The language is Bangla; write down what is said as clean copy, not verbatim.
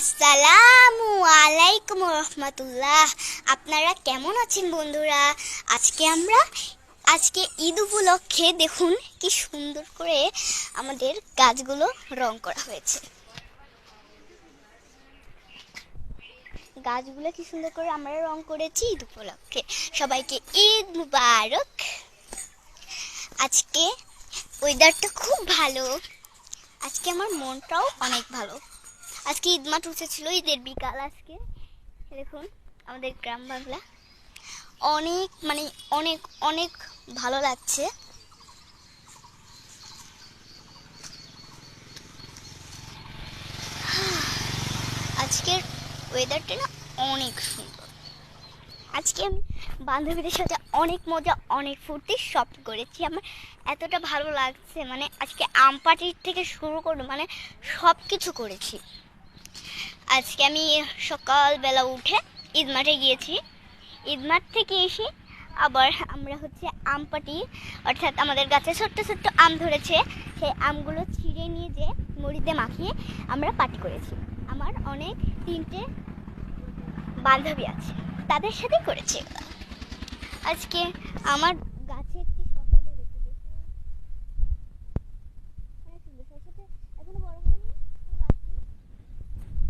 আসসালামু আলাইকুম রহমতুল্লাহ। আপনারা কেমন আছেন বন্ধুরা? আজকে ঈদ উপলক্ষে দেখুন কি সুন্দর করে আমাদের গাছগুলো রং করা হয়েছে। গাছগুলো কি সুন্দর করে আমরা রং করেছি ঈদ উপলক্ষে। সবাইকে ঈদ মুবারক। আজকে ওয়েদারটা খুব ভালো, আজকে আমার মনটাও অনেক ভালো। আজকে ঈদ মাঠ উঠেছিল, ঈদের বিকাল। আজকে দেখুন আমাদের গ্রাম বাংলা অনেক অনেক অনেক ভালো লাগছে। আজকের ওয়েদারটা না অনেক সুন্দর। আজকে আমি বান্ধবীদের সাথে অনেক মজা, অনেক ফুর্তি সব করেছি। আমার এতটা ভালো লাগছে, আজকে আম পার্টির থেকে শুরু করে সব কিছু করেছি। আজকে আমি সকালবেলা উঠে ঈদ মাঠে গিয়েছি। ঈদ মাঠ থেকে এসে আবার আমরা আম পাটি, অর্থাৎ আমাদের গাছে ছোট্ট ছোট্ট আম ধরেছে, সেই আমগুলো ছিঁড়ে নিয়ে যে মুড়িতে মাখিয়ে আমরা পাটি করেছি। আমার অনেক 3টে বান্ধবী আছে, তাদের সাথে করেছি। আজকে আমার